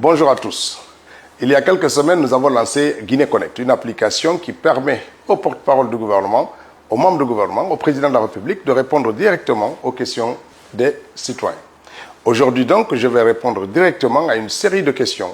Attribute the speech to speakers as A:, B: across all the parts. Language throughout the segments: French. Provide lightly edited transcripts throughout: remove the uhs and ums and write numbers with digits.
A: Bonjour à tous. Il y a quelques semaines, nous avons lancé Guinée Connect, une application qui permet aux porte-parole du gouvernement, aux membres du gouvernement, au président de la République de répondre directement aux questions des citoyens. Aujourd'hui donc, je vais répondre directement à une série de questions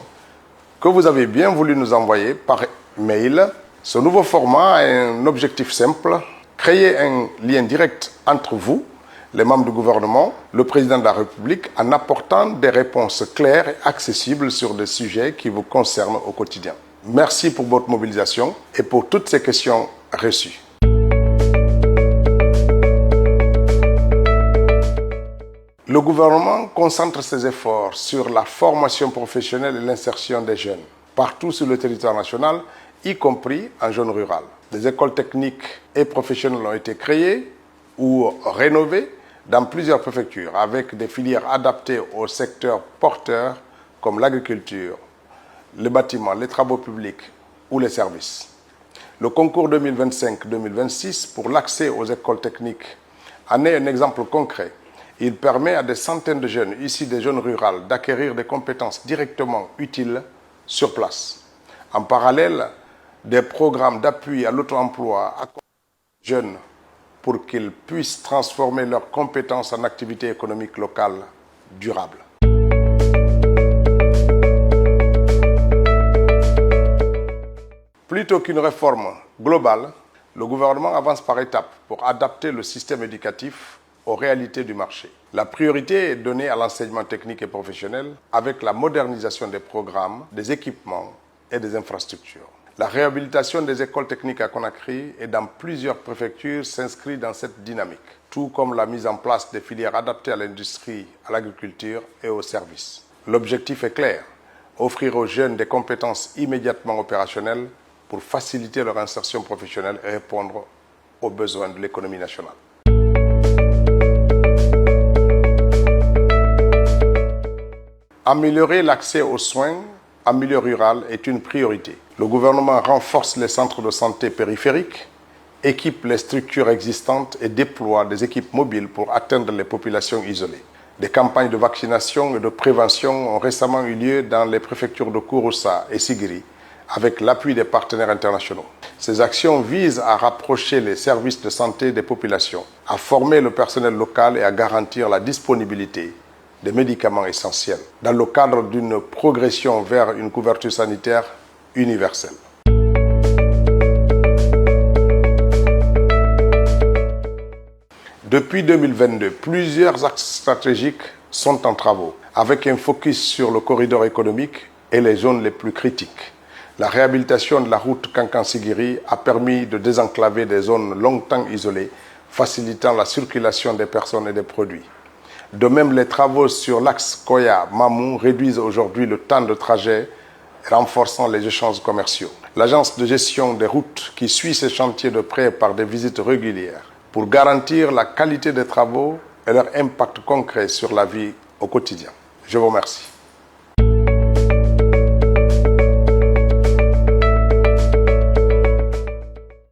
A: que vous avez bien voulu nous envoyer par mail. Ce nouveau format a un objectif simple, créer un lien direct entre vous, les membres du gouvernement, le président de la République, en apportant des réponses claires et accessibles sur des sujets qui vous concernent au quotidien. Merci pour votre mobilisation et pour toutes ces questions reçues. Le gouvernement concentre ses efforts sur la formation professionnelle et l'insertion des jeunes, partout sur le territoire national, y compris en zone rurale. Des écoles techniques et professionnelles ont été créées ou rénovées dans plusieurs préfectures, avec des filières adaptées aux secteurs porteurs comme l'agriculture, le bâtiment, les travaux publics ou les services. Le concours 2025-2026 pour l'accès aux écoles techniques en est un exemple concret. Il permet à des centaines de jeunes issus des zones rurales d'acquérir des compétences directement utiles sur place. En parallèle, des programmes d'appui à l'auto-emploi accompagnent les jeunes pour qu'ils puissent transformer leurs compétences en activités économiques locales durables. Plutôt qu'une réforme globale, le gouvernement avance par étapes pour adapter le système éducatif aux réalités du marché. La priorité est donnée à l'enseignement technique et professionnel avec la modernisation des programmes, des équipements et des infrastructures. La réhabilitation des écoles techniques à Conakry et dans plusieurs préfectures s'inscrit dans cette dynamique, tout comme la mise en place des filières adaptées à l'industrie, à l'agriculture et aux services. L'objectif est clair, offrir aux jeunes des compétences immédiatement opérationnelles pour faciliter leur insertion professionnelle et répondre aux besoins de l'économie nationale. Améliorer l'accès aux soins en milieu rural est une priorité. Le gouvernement renforce les centres de santé périphériques, équipe les structures existantes et déploie des équipes mobiles pour atteindre les populations isolées. Des campagnes de vaccination et de prévention ont récemment eu lieu dans les préfectures de Kouroussa et Sigiri, avec l'appui des partenaires internationaux. Ces actions visent à rapprocher les services de santé des populations, à former le personnel local et à garantir la disponibilité des médicaments essentiels, dans le cadre d'une progression vers une couverture sanitaire universelle. Depuis 2022, plusieurs axes stratégiques sont en travaux, avec un focus sur le corridor économique et les zones les plus critiques. La réhabilitation de la route Kankan-Sigiri a permis de désenclaver des zones longtemps isolées, facilitant la circulation des personnes et des produits. De même, les travaux sur l'axe Koya-Mamou réduisent aujourd'hui le temps de trajet, renforçant les échanges commerciaux. L'agence de gestion des routes qui suit ces chantiers de près par des visites régulières pour garantir la qualité des travaux et leur impact concret sur la vie au quotidien. Je vous remercie.